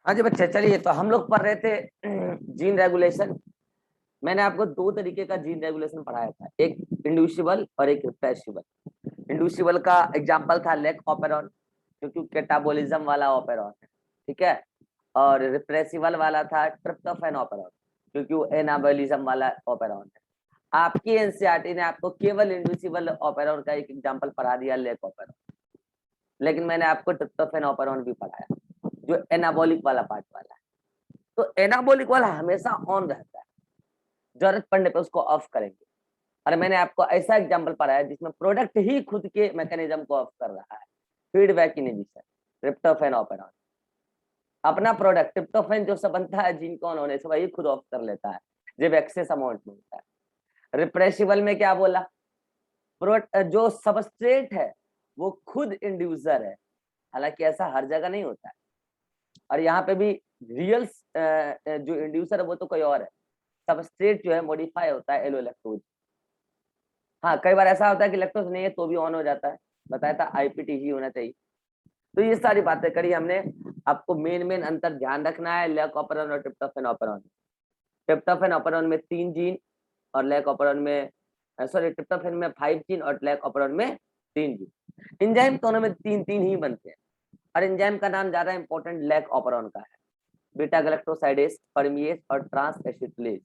हाँ जी बच्चे, चलिए तो हम लोग पढ़ रहे थे जीन रेगुलेशन। मैंने आपको दो तरीके का जीन रेगुलेशन पढ़ाया था, एक इंड्यूसिबल और एक रिप्रेसिबल। इंड्यूसिबल का एग्जांपल था लेक ऑपेरॉन, क्योंकि कैटाबोलिज्म वाला ऑपेरॉन है, ठीक है। और रिप्रेसिबल वाला था ट्रिप्टोफैन ऑपेरॉन, क्योंकि वो एनाबोलिज्म वाला ऑपेरॉन है। आपकी एनसीईआरटी ने आपको केवल इंड्यूसिबल ऑपेरॉन का एक एग्जाम्पल पढ़ा दिया, लेक ऑपेरॉन, लेकिन मैंने आपको ट्रिप्टोफैन ऑपेरॉन भी पढ़ाया जो एनाबॉलिक वाला पार्ट वाला है। तो एनाबॉलिक वाला हमेशा ऑन रहता है, जरूरत पड़ने पे उसको ऑफ करेंगे। और मैंने आपको ऐसा एग्जांपल पढ़ाया जिसमें प्रोडक्ट ही खुद के मैकेनिज्म को ऑफ कर रहा है, फीडबैक इनहिबिशन, ट्रिप्टोफैन ऑपेरॉन। अपना प्रोडक्ट ट्रिप्टोफैन जो सब बनता है जीन को ऑन होने से वही खुद ऑफ कर लेता है जब एक्सेस अमाउंट में होता है। रिप्रेसिबल में क्या बोला, जो सबस्ट्रेट है वो खुद इंड्यूसर है, हालांकि ऐसा हर जगह नहीं होता है। और यहाँ पे भी रियल जो इंड्यूसर है वो तो कोई और है, सबस्ट्रेट जो है मॉडिफाई होता है एलो लैक्टोज। हाँ, कई बार ऐसा होता है कि लैक्टोज नहीं है तो भी ऑन हो जाता है, बताया था आईपीटीजी होना चाहिए। तो ये सारी बातें करी हमने। आपको मेन अंतर ध्यान रखना है लेक ऑपेरॉन और ट्रिप्टोफैन ऑपेरॉन। ट्रिप्टोफैन ऑपेरॉन में 3 जीन और लेक ऑपेरॉन में, सॉरी, ट्रिप्टोफैन में 5 जीन और लेक ऑपेरॉन में 3 जीन। एंजाइम दोनों में 3 ही बनते हैं, और एंजाइम का नाम ज्यादा इंपॉर्टेंट लेक ऑपेरॉन का है। बीटा गैलेक्टोसाइडेस, परमिएस और ट्रांस एसिटिलेज,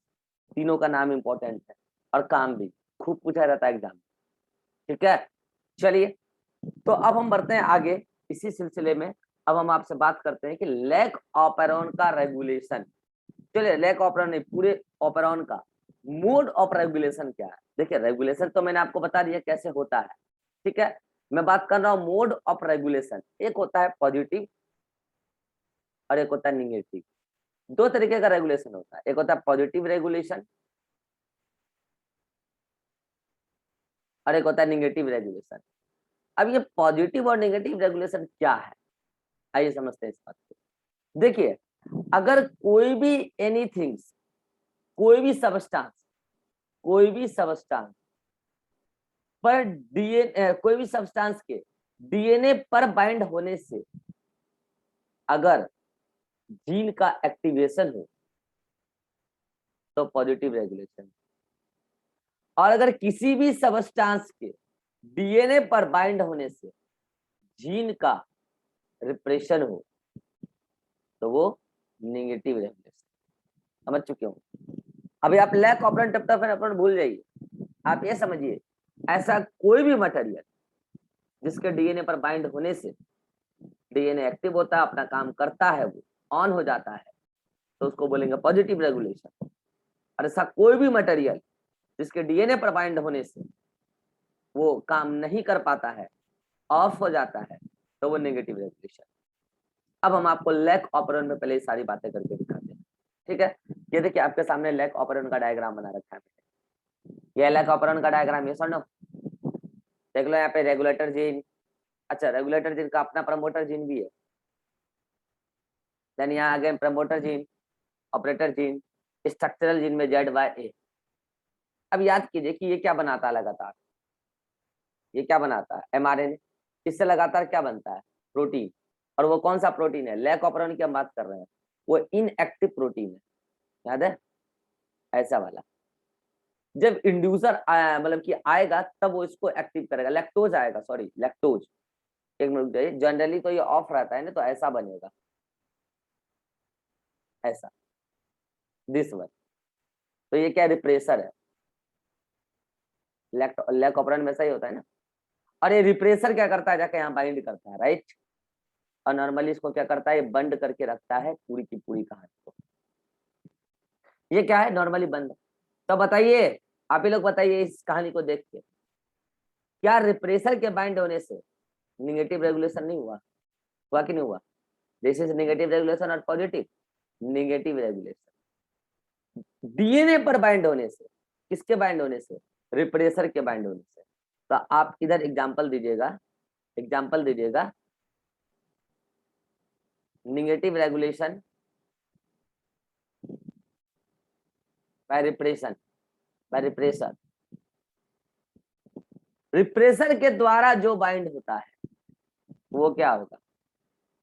तीनों का नाम इंपॉर्टेंट है और काम भी खूब पूछा जाता है एग्जाम में, ठीक है। चलिए, तो अब हम बढ़ते हैं आगे इसी सिलसिले में। अब हम आपसे बात करते हैं कि लेक ऑपेरॉन का रेगुलेशन। चलिए, लेक ऑपेरॉन नहीं, पूरे ऑपेरॉन का मोड ऑफ रेगुलेशन क्या है। देखिए, रेगुलेशन तो मैंने आपको बता दिया कैसे होता है, ठीक है। मैं बात कर रहा हूँ मोड ऑफ रेगुलेशन। एक होता है पॉजिटिव और एक होता है निगेटिव। दो तरीके का रेगुलेशन होता है, एक होता है पॉजिटिव रेगुलेशन और एक होता है निगेटिव रेगुलेशन। अब ये पॉजिटिव और निगेटिव रेगुलेशन क्या है, आइए समझते हैं इस बात को। देखिए, अगर कोई भी एनीथिंग्स, कोई भी सबस्टांस, कोई भी सबस्टांस पर डीएनए, कोई भी सब्सटेंस के डीएनए पर बाइंड होने से अगर जीन का एक्टिवेशन हो तो पॉजिटिव रेगुलेशन। और अगर किसी भी सब्सटेंस के डीएनए पर बाइंड होने से जीन का रिप्रेशन हो तो वो नेगेटिव रेगुलेशन। समझ चुके हो। अभी आप लैक ऑपरेंट ट्रिप्टोफैन ऑपरेंट भूल जाइए, आप ये समझिए ऐसा कोई भी मटेरियल जिसके डीएनए पर बाइंड होने से डीएनए एक्टिव होता है, अपना काम करता है, वो ऑन हो जाता है, तो उसको बोलेंगे पॉजिटिव रेगुलेशन। और ऐसा कोई भी मटेरियल जिसके डीएनए पर बाइंड होने से वो काम नहीं कर पाता है, ऑफ हो जाता है, तो वो नेगेटिव रेगुलेशन। अब हम आपको लैक ऑपरेंट में पहले सारी बातें करके दिखाते हैं, ठीक है। ये देखिए आपके सामने लैक ऑपरेंट का डायग्राम बना रखा है। ये लैक ऑपरेंट का डायग्राम, ये सुनो, देख लो यहाँ पे रेगुलेटर जीन। अच्छा, रेगुलेटर जीन का अपना प्रमोटर जीन भी है। देन यहाँ आगे promoter gene, operator gene, structural gene में ZYA। अब याद कीजिए कि ये क्या बनाता है लगातार, ये क्या बनाता है, mRNA। इससे लगातार क्या बनता है, प्रोटीन। और वो कौन सा प्रोटीन है, लैक ऑपरेंट की हम बात कर रहे हैं, वो इनएक्टिव प्रोटीन है, याद है, ऐसा वाला। जब इंड्यूसर मतलब कि आएगा तब वो इसको एक्टिव करेगा, लैक्टोज आएगा, सॉरी लैक्टोज, एक मिनट जाइए। जनरली तो ये ऑफ रहता है ना, तो ऐसा बनेगा, ऐसा, दिस वन। तो ये क्या रिप्रेसर है, लैक ऑपरेंट में सही होता है ना। और ये रिप्रेसर क्या करता है, जाके यहाँ बाइंड करता है, राइट। और नॉर्मली इसको क्या करता है, ये बंद करके रखता है पूरी की पूरी कहानी को। ये क्या है, नॉर्मली बंद। तो बताइए, आप ही लोग बताइए इस कहानी को देख के, क्या रिप्रेसर के बाइंड होने से निगेटिव रेगुलेशन नहीं हुआ, हुआ कि नहीं हुआ। दिस इज नेगेटिव रेगुलेशन और पॉजिटिव निगेटिव रेगुलेशन। डीएनए पर बाइंड होने से, किसके बाइंड होने से, रिप्रेसर के बाइंड होने से। तो आप इधर एग्जांपल दीजिएगा, एग्जांपल दीजिएगा, negative regulation by repression, by repressor. Repressor के द्वारा जो बाइंड होता है वो क्या होगा,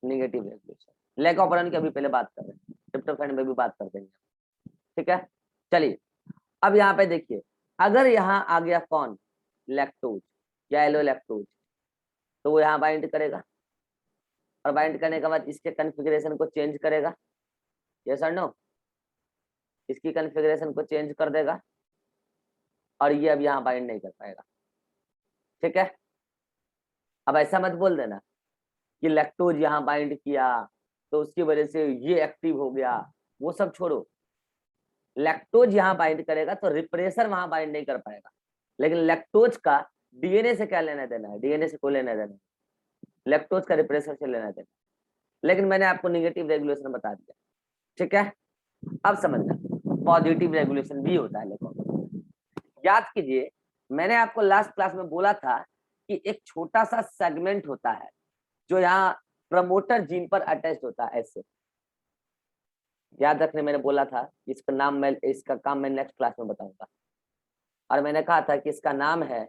नेगेटिव रेगुलेशन। लैक ऑपरेंट की अभी पहले बात कर रहे हैं, ट्रिप्टोफैन में भी बात कर देंगे, ठीक है। चलिए अब यहाँ पे देखिए, अगर यहाँ आ गया कौन, लैक्टोज या एलो लैक्टोज, तो वो यहाँ बाइंड करेगा और बाइंड करने के बाद इसके कन्फिग्रेशन को चेंज करेगा, यस और नो, इसकी कन्फिग्रेशन को चेंज कर देगा और ये अब यहाँ बाइंड नहीं कर पाएगा, ठीक है। अब ऐसा मत बोल देना कि लैक्टोज यहाँ बाइंड किया तो उसकी वजह से ये एक्टिव हो गया, वो सब छोड़ो। लैक्टोज यहाँ बाइंड करेगा तो रिप्रेसर वहां बाइंड नहीं कर पाएगा, लेकिन लैक्टोज का डीएनए से क्या लेना देना है, डीएनए से कोई लेना देना है, लैक्टोज का रिप्रेसर से लेना देना। लेकिन मैंने आपको निगेटिव रेगुलेशन बता दिया, ठीक है। अब समझना पॉजिटिव रेगुलेशन भी होता है। देखो याद कीजिए, मैंने आपको लास्ट क्लास में बोला था कि एक छोटा सा सेगमेंट होता है जो यहाँ प्रमोटर जीन पर अटैच होता है, ऐसे याद रखने, मैंने बोला था इसका नाम, मैं इसका काम मैं नेक्स्ट क्लास में बताऊंगा। और मैंने कहा था कि इसका नाम है,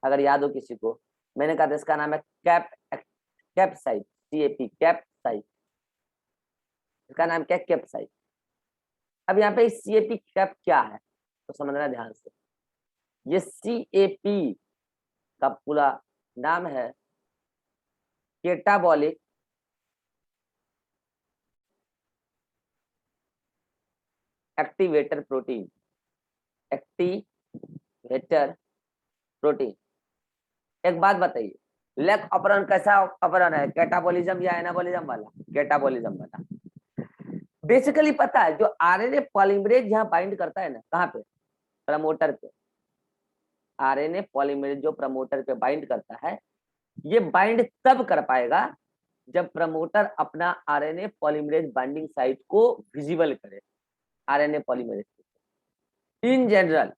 अगर याद हो किसी को, मैंने कहा था इसका नाम है कैप्साइड, CAP, कैप्साइड, इसका नाम क्या है, कैप्साइड। अब यहाँ पे CAP कैप क्या है तो समझना ध्यान से, ये CAP का पूरा नाम है केटाबॉलिक एक्टिवेटर प्रोटीन, एक्टिवेटर प्रोटीन। एक बात बताइए, लैक ऑपरेंट कैसा ऑपरेंट है, कैटाबॉलिज्म या एनाबॉलिज्म वाला, कैटाबॉलिज्म वाला। बेसिकली पता है जो आरएनए पॉलीमरेज यहाँ बाइंड करता है ना, कहाँ पे, प्रमोटर पे, आरएनए पॉलीमरेज जो प्रमोटर पे बाइंड करता है, ये बाइंड तब कर पाएगा जब प्रमोटर अपना आरएनए पॉलीमरेज बाइंडिंग साइट को विजिबल करे, RNA polymerase. In general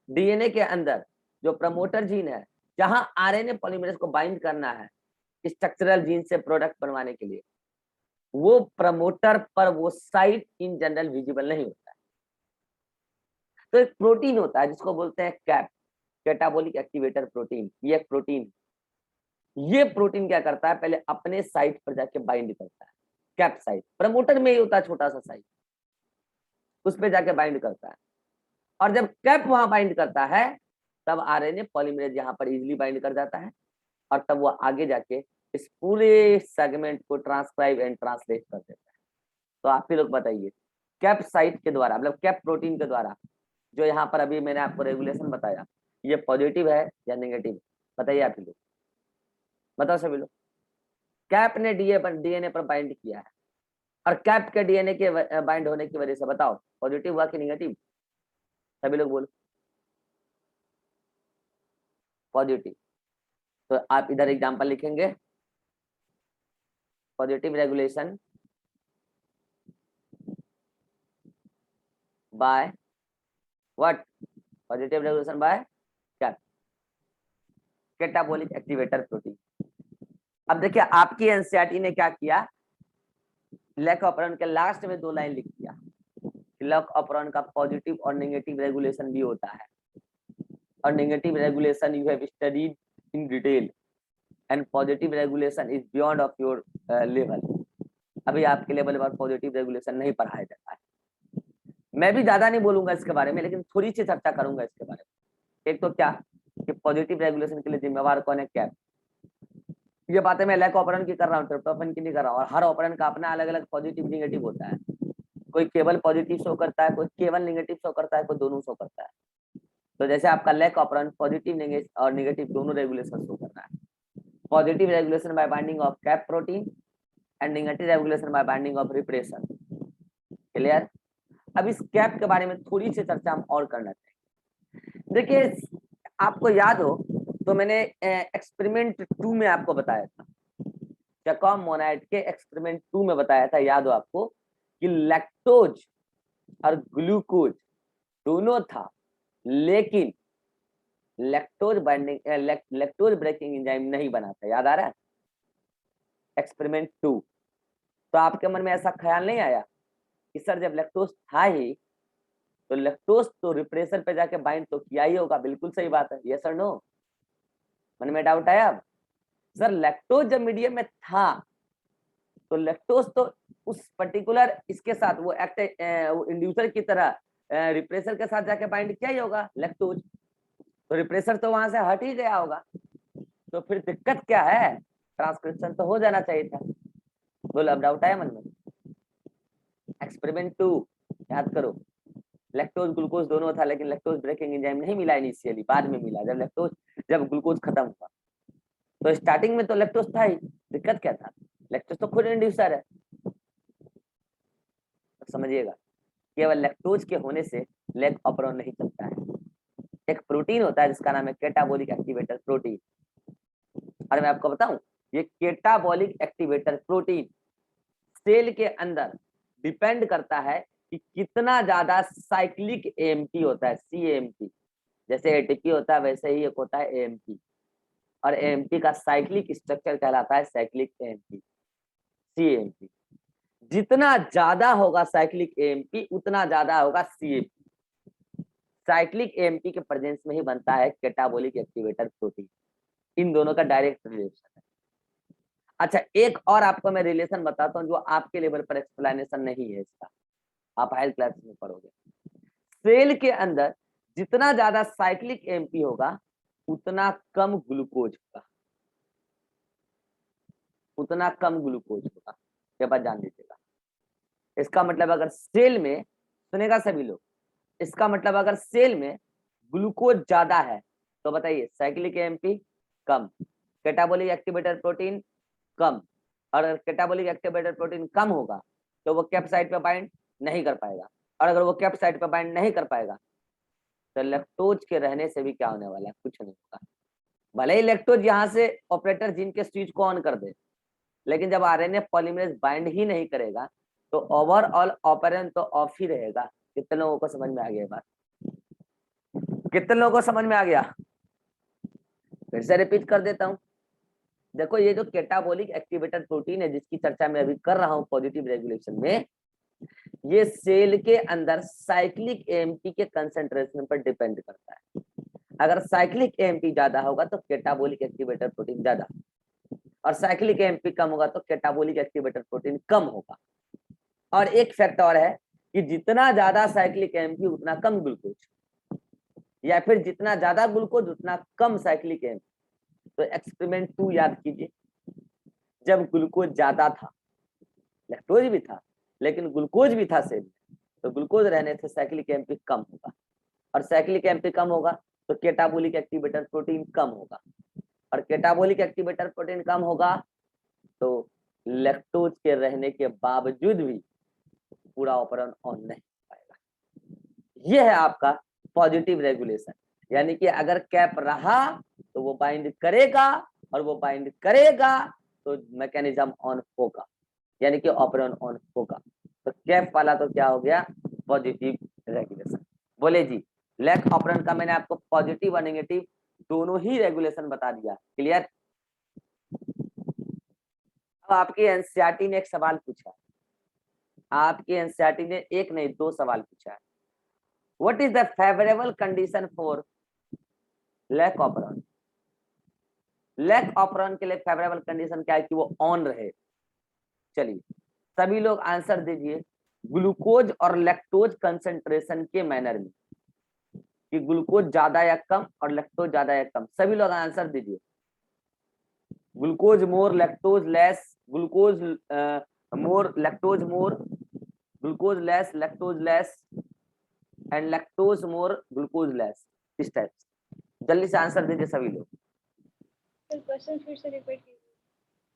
DNA के अंदर जो प्रमोटर जीन है, जहां आरएनए पॉलीमरेज को बाइंड करना है स्ट्रक्चरल जीन से प्रोडक्ट बनवाने के लिए, वो प्रमोटर पर वो साइट इन जनरल विजिबल नहीं होता है। तो एक प्रोटीन होता है जिसको बोलते हैं कैप, कैटाबॉलिक एक्टिवेटर प्रोटीन। ये एक प्रोटीन, ये प्रोटीन क्या करता है, पहले अपने साइट पर जाके बाइंड करता है, कैप साइट, प्रमोटर में ही होता है छोटा सा साइट, उस पर जाके बाइंड करता है। और जब कैप वहां बाइंड करता है तब आरएनए पॉलीमरेज यहाँ पर इजिली बाइंड कर जाता है और तब वो आगे जाके इस पूरे सेगमेंट को ट्रांसक्राइब एंड ट्रांसलेट कर देता है। तो आप ही लोग बताइए, कैप साइट के द्वारा, मतलब कैप प्रोटीन के द्वारा जो यहाँ पर अभी मैंने आपको रेगुलेशन बताया, ये पॉजिटिव है या नेगेटिव, बताइए आप ही लोग, बताओ सभी लोग। कैप ने डीएनए पर बाइंड किया है और कैप के डीएनए के बाइंड होने की वजह से बताओ पॉजिटिव हुआ कि नेगेटिव, सभी लोग बोलो पॉजिटिव। तो आप इधर एग्जांपल लिखेंगे, positive regulation by what, positive regulation bye cap, catabolic activator protein. अब देखिए आपकी एनसीईआरटी ने क्या किया, लैक ऑपरेंट के लास्ट में 2 लाइन लिख दिया, लैक ऑपरेंट का पॉजिटिव और नेगेटिव रेगुलेशन भी होता है, और negative regulation you have studied in detail and positive regulation is beyond of your level. अभी आपके लेवल पर पॉजिटिव रेगुलेशन नहीं पढ़ाया जाता है। मैं भी ज्यादा नहीं बोलूंगा इसके बारे में, लेकिन थोड़ी सी चर्चा करूंगा इसके बारे में। एक तो क्या कि पॉजिटिव रेगुलेशन के लिए जिम्मेवार कौन है, कैप। ये बातें मैं लैक ऑपरेंट की कर रहा हूँ, ट्रिप्टोफैन की नहीं कर रहा हूँ। और हर ऑपरेंट का अपना अलग अलग पॉजिटिव निगेटिव होता है, कोई केवल पॉजिटिव शो करता है, कोई केवल निगेटिव शो करता है, कोई दोनों शो करता है। तो जैसे आपका लैक ऑपरेंट पॉजिटिव और निगेटिव दोनों रेगुलेशन शो कर रहा है, positive regulation bye binding of cap protein and negative regulation bye binding of repression. Clear. अब इस कैप के बारे में थोड़ी सी चर्चा हम और करना चाहेंगे। देखिए आपको याद हो तो मैंने एक्सपेरिमेंट 2 में आपको बताया था, जैकब मोनाइट के एक्सपेरिमेंट 2 में बताया था, याद हो आपको, कि लैक्टोज और ग्लूकोज दोनों था, लेकिन lactose binding lactose breaking enzyme नहीं बना था, याद आ रहा है, एक्सपेरिमेंट 2। तो आपके मन में ऐसा ख्याल नहीं आया कि सर जब लैक्टोज था ही तो लैक्टोज तो रिप्रेसर पे जाके बाइंड तो किया ही होगा, बिल्कुल सही बात है, यस और नो, मन में डाउट आया। अब सर लैक्टोज जब मीडियम में था तो लैक्टोज तो उस पर्टिकुलर इसके साथ वो एक्ट इंड्यूसर की तरह रिप्रेसर के साथ जाके बाइंड किया ही होगा लैक्टोज, तो रिप्रेसर तो वहां से हट ही गया होगा, तो फिर दिक्कत क्या है, ट्रांसक्रिप्शन तो हो जाना चाहिए था। बोलो अब डाउट आया मन में? एक्सपेरिमेंट 2 याद करो, लैक्टोज ग्लूकोज दोनों था, लेकिन लैक्टोज ब्रेकिंग एंजाइम नहीं मिला इनिशियली, बाद में मिला जब ग्लूकोज खत्म हुआ। तो स्टार्टिंग में तो लैक्टोज था ही, दिक्कत क्या था, लैक्टोज तो खुद इंड्यूसर है। तो समझिएगा, केवल लैक्टोज के होने से लैक ऑपरॉन नहीं चलता है। एक प्रोटीन होता है जिसका नाम है कैटाबोलिक एक्टिवेटर प्रोटीन, और मैं आपको बताऊं, ये कैटाबोलिक एक्टिवेटर प्रोटीन सेल के अंदर डिपेंड करता है कि कितना ज्यादा साइक्लिक एएमपी होता है, सीएमपी, जैसे एटीपी होता है वैसे ही एक होता है एएमपी, और एएमपी का साइक्लिक स्ट्रक्चर कहलाता है साइक्लिक एएमपी, सीएमपी। जितना ज्यादा होगा साइक्लिक एएमपी उतना ज्यादा होगा सीएमपी। साइक्लिक एएमपी के प्रेजेंस में ही बनता है कैटाबोलिक एक्टिवेटर प्रोटीन, इन दोनों का डायरेक्ट रिलेशन है। अच्छा, एक और आपको मैं रिलेशन बताता हूँ जो आपके लेवल पर एक्सप्लेनेशन नहीं है इसका, आप हायर क्लास में पढ़ोगे। सेल के अंदर जितना ज्यादा साइक्लिक एएमपी होगा उतना कम ग्लूकोज होगा, उतना कम ग्लूकोज होगा, ये बात जान लीजिएगा। इसका मतलब अगर सेल में, सुनेगा सभी लोग, इसका मतलब अगर सेल में ग्लूकोज ज्यादा है तो बताइए साइक्लिक एएमपी कम, कैटाबोलिक एक्टिवेटर प्रोटीन कम, और अगर कैटाबोलिक एक्टिवेटर प्रोटीन कम होगा तो वो कैप साइट पे बाइंड नहीं कर पाएगा, और अगर वो कैप साइट पे बाइंड नहीं कर पाएगा तो लैक्टोज के रहने से भी क्या होने वाला है, कुछ नहीं होगा। भले ही लैक्टोज यहाँ से ऑपरेटर जीन के स्विच को ऑन कर दे, लेकिन जब आरएनए पॉलीमरेज बाइंड ही नहीं करेगा तो ओवरऑल ऑपरेशन तो ऑफ ही रहेगा। कितने लोगों को समझ में आ गया बात? कितने लोगों को समझ में आ गया? फिर से रिपीट कर देता हूँ। देखो, ये जो कैटाबोलिक एक्टिवेटर प्रोटीन है जिसकी चर्चा मैं अभी कर रहा हूँ पॉजिटिव रेगुलेशन में, ये सेल के अंदर साइक्लिक एएमपी के कंसेंट्रेशन पर डिपेंड करता है। अगर साइक्लिक एएमपी ज्यादा होगा तो कैटाबोलिक एक्टिवेटर प्रोटीन ज्यादा, और साइक्लिक एएमपी कम होगा तो कैटाबोलिक एक्टिवेटर प्रोटीन कम होगा। और एक फैक्ट और है कि जितना ज्यादा साइक्लिक एएमपी उतना कम ग्लूकोज, या फिर जितना ज्यादा ग्लूकोज उतना कम साइक्लिक एएमपी। तो एक्सपेरिमेंट 2 याद कीजिए, जब ग्लूकोज ज्यादा था, लैक्टोज भी था लेकिन ग्लूकोज भी था सेल में, तो ग्लूकोज रहने से साइक्लिक एएमपी कम होगा, और साइक्लिक एएमपी कम होगा तो कैटाबोलिक एक्टिवेटर प्रोटीन कम होगा, और कैटाबोलिक एक्टिवेटर प्रोटीन कम होगा तो लैक्टोज के रहने के बावजूद भी पूरा ऑपरेशन ऑन नहीं पाएगा। यह है आपका पॉजिटिव रेगुलेशन, यानी कि अगर कैप रहा तो वो बाइंड करेगा, और वो बाइंड करेगा तो मैकेनिज्म ऑन होगा, यानी कि ऑपरेशन ऑन होगा। तो कैप वाला तो क्या हो गया, पॉजिटिव रेगुलेशन। बोले जी, लैक ऑपरेशन का मैंने आपको पॉजिटिव और नेगेटिव दोनों ही रेगुलेशन बता दिया, क्लियर? अब आपकी एनसीईआरटी ने एक सवाल पूछा, आपकी एनसीईआरटी ने एक नहीं दो सवाल पूछा है। What is the favourable condition for lac operation? Lac operation के लिए फेवरेबल कंडीशन क्या है कि वो ऑन रहे। चलिए सभी लोग आंसर दीजिए, ग्लूकोज और लैक्टोज कंसेंट्रेशन के मैनर में, कि ग्लूकोज ज्यादा या कम और लैक्टोज ज्यादा या कम, सभी लोग आंसर दीजिए। Glucose more lactose less, glucose more lactose more, glucose less lactose less, and lactose more glucose less, इस टाइप से। जल्दी से आंसर दीजिए सभी लोग। क्वेश्चन फिर से रिपीट कीजिए।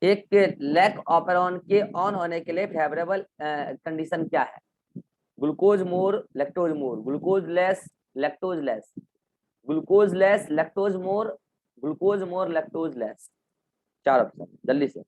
एक लैक ऑपरेशन के ऑन होने के लिए फेवरेबल कंडीशन क्या है? Glucose more lactose more, glucose less lactose less, glucose less lactose more, glucose more lactose less. 4 option, जल्दी से।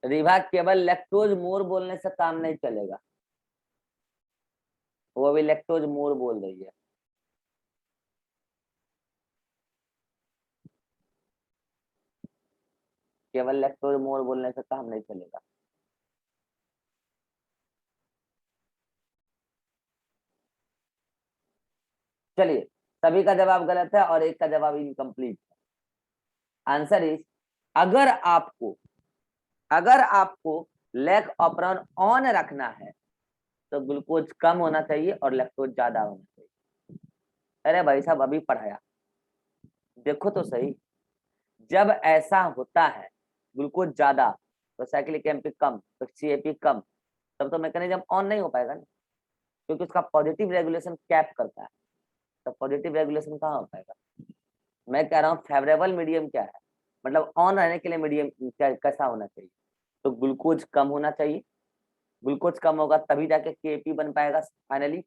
रिभा केवल लैक्टोज मोर बोलने से काम नहीं चलेगा, वो भी लैक्टोज मोर बोल रही है। केवल लैक्टोज मोर बोलने से काम नहीं चलेगा। चलिए, सभी का जवाब गलत है और एक का जवाब इनकम्प्लीट है। आंसर इज, अगर आपको लैक ऑपरॉन ऑन रखना है तो ग्लूकोज कम होना चाहिए और लैक्टोज ज्यादा होना चाहिए। अरे भाई साहब, अभी पढ़ाया, देखो तो सही। जब ऐसा होता है ग्लूकोज ज्यादा तो साइक्लिक एमपी कम तो सीएपी कम, तब तो मैकेनिज्म ऑन नहीं हो पाएगा ना, क्योंकि उसका पॉजिटिव रेगुलेशन कैप करता है। तो पॉजिटिव रेगुलेशन कहाँ हो पाएगा। मैं कह रहा हूँ फेवरेबल मीडियम क्या है, मतलब ऑन रहने के लिए मीडियम कैसा होना चाहिए। तो ग्लूकोज कम होना चाहिए, ग्लूकोज कम होगा तभी जाके केपी बन पाएगा फाइनली।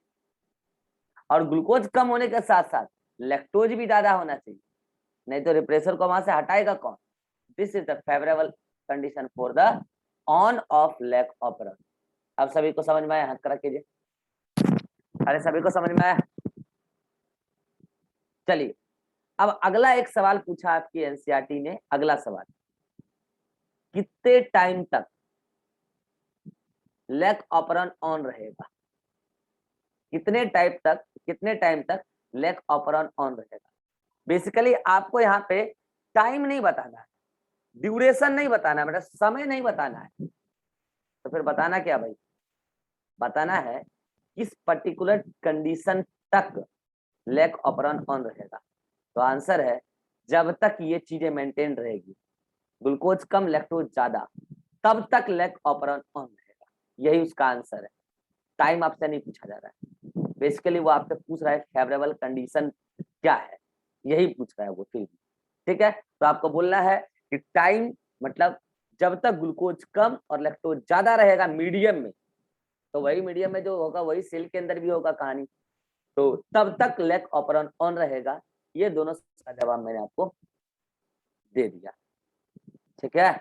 और ग्लूकोज कम होने के साथ साथ लैक्टोज भी ज्यादा होना चाहिए, नहीं तो रिप्रेसर को वहां से हटाएगा कौन। This is the favourable condition for the on off lac operon. अब सभी को समझ में आया, हक रख कीजिए। अरे सभी को समझ में आया। चलिए, अब अगला एक सवाल पूछा आपकी एनसीईआरटी ने। अगला सवाल, कितने टाइम तक लैक ऑपरन ऑन रहेगा, कितने टाइम तक लैक ऑपरन ऑन रहेगा। बेसिकली आपको यहाँ पे टाइम नहीं बताना है, ड्यूरेशन नहीं बताना है, मतलब समय नहीं बताना है। तो फिर बताना क्या भाई, बताना है किस पर्टिकुलर कंडीशन तक लैक ऑपरन ऑन रहेगा। तो आंसर है, जब तक ये चीजें मेंटेन रहेगी, ग्लूकोज कम लैक्टोज ज्यादा, तब तक लैक ऑपरन ऑन रहेगा। यही उसका आंसर है। टाइम आपसे नहीं पूछा जा रहा है, बेसिकली वो आपसे पूछ रहा है फेवरेबल कंडीशन क्या है, यही पूछ रहा है वो। ठीक है, तो आपको बोलना है कि टाइम मतलब जब तक ग्लूकोज कम और लैक्टोज ज्यादा रहेगा मीडियम में, तो वही मीडियम में जो होगा वही सेल के अंदर भी होगा कहानी, तो तब तक लैक ऑपरन ऑन रहेगा। ये दोनों का जवाब मैंने आपको दे दिया। ठीक है,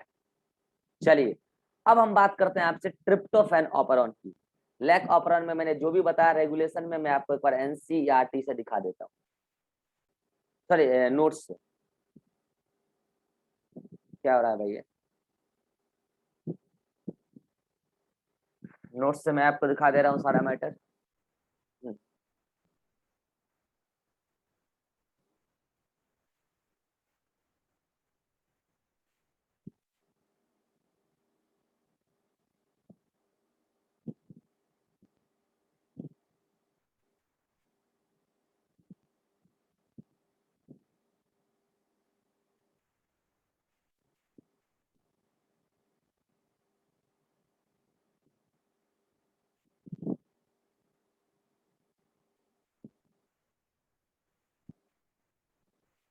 चलिए अब हम बात करते हैं आपसे ट्रिप्टोफैन ऑपरॉन की। लैक ऑपरॉन में मैंने जो भी बताया रेगुलेशन में, मैं आपको एक बार एनसीईआरटी से दिखा देता हूँ, सॉरी नोट्स से। क्या हो रहा है भैया, नोट्स से मैं आपको दिखा दे रहा हूँ सारा मैटर।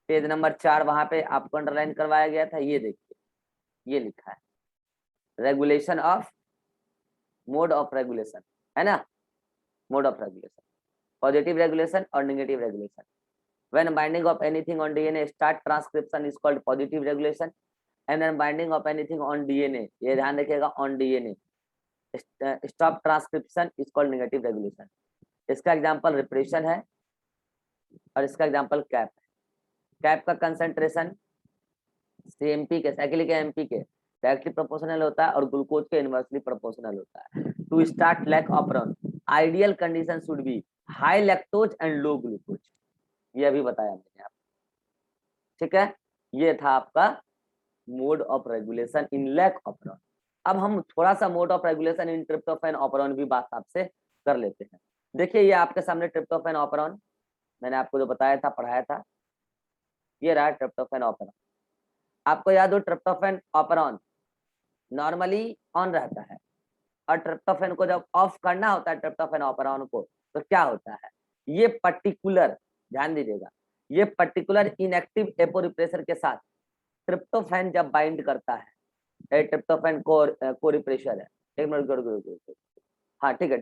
पेज नंबर 4 वहां पे आपको अंडरलाइन करवाया गया था, ये देखिए, ये लिखा है regulation of mode of regulation, है ना, mode of regulation, positive regulation और negative regulation. When binding of anything on DNA start transcription is called positive regulation, and when binding of anything on DNA, ये ध्यान रखिएगा, on DNA stop transcription is called negative regulation. इसका example repression है और इसका example CAP है। CAP का concentration CMP के, साइक्लिक एमपी के डायरेक्टली प्रोपोर्शनल होता है और ग्लूकोज के इनवर्सली प्रोपोर्शनल होता है। To start lac operon ideal condition should be high lactose and low glucose, ये अभी बताया मैंने आपको। ठीक है, ये था आपका mode of regulation in lac operon. अब हम थोड़ा सा mode of regulation in tryptophan operon भी बात आपसे कर लेते हैं। देखिए, ये आपके सामने ट्रिप्टोफैन ऑपरॉन मैंने आपको जो बताया था, पढ़ाया था, ये रहा ट्रिप्टोफैन ऑपरॉन। आपको याद हो ट्रिप्टोफैन ऑपरॉन नॉर्मली ऑन रहता है, और ट्रिप्टोफैन को जब ऑफ करना होता है ट्रिप्टोफैन ऑपरॉन को, तो क्या होता है, ये पर्टिकुलर, ध्यान दीजिएगा, ये पर्टिकुलर इनएक्टिव एपोरिप्रेशर के साथ ट्रिप्टोफैन जब बाइंड करता है, ट्रिप्टोफैन को रिप्रेशर है, एक मिनट, हाँ ठीक है,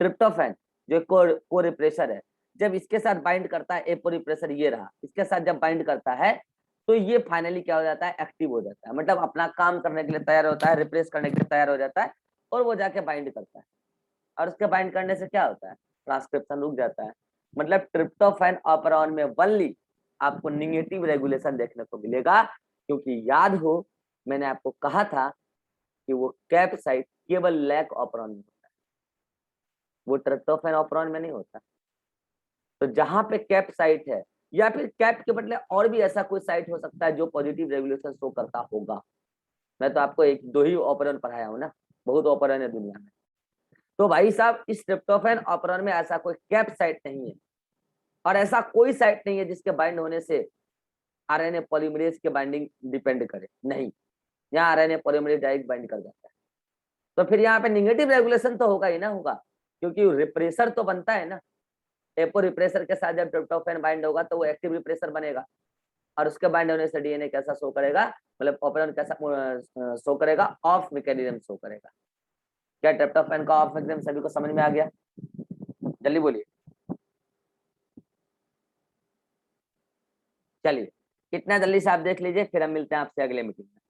ट्रिप्टोफैन जो को रिप्रेशर है, जब इसके साथ बाइंड करता है एपोरिप्रेशर, ये रहा, इसके साथ जब बाइंड करता है तो ये फाइनली क्या हो जाता है, एक्टिव हो जाता है, मतलब अपना काम करने के लिए तैयार होता है, रिप्रेस करने के लिए तैयार हो जाता है, और वो जाके बाइंड करता है। और उसके बाइंड करने से क्या होता है, ट्रांसक्रिप्शन रुक जाता है। मतलब ट्रिप्टोफैन ऑपरेरॉन में ओनली आपको निगेटिव रेगुलेशन देखने को मिलेगा, क्योंकि याद हो मैंने आपको कहा था कि वो कैप साइट केवल लैक ऑपरेरॉन में होता है, वो ट्रिप्टोफैन ऑपरेरॉन में नहीं होता। तो जहां पे कैप साइट है, या फिर कैप के बदले और भी ऐसा कोई साइट हो सकता है जो पॉजिटिव रेगुलेशन शो करता होगा। मैं तो आपको एक दो ही ऑपरेरॉन पढ़ाया हूं ना, बहुत ऑपरेरॉन है दुनिया में। तो भाई साहब इस ट्रिप्टोफैन ऑपरेरॉन में ऐसा कोई कैप साइट नहीं है, और ऐसा कोई साइट नहीं है जिसके बाइंड होने से आरएनए पॉलीमरेज के बाइंडिंग डिपेंड करे, नहीं, यहाँ आरएनए पॉलीमरेज डायरेक्ट बाइंड कर जाता है। तो फिर यहाँ पे निगेटिव रेगुलेशन तो होगा ही ना, होगा, क्योंकि रिप्रेसर तो बनता है ना। एपो रिप्रेसर के साथ जब ट्रिप्टोफैन बाइंड होगा तो वो एक्टिव रिप्रेसर बनेगा, और उसके बाइंड होने से डीएनए कैसा शो करेगा, मतलब ऑपरेरॉन कैसा शो करेगा, ऑफ मैकेनिज्म शो करेगा। क्या ट्रिप्टोफैन का ऑफ मैकेनिज्म सभी को समझ में आ गया? जल्दी बोलिए। चलिए इतना जल्दी से आप देख लीजिए, फिर हम मिलते हैं आपसे अगले मीटिंग में।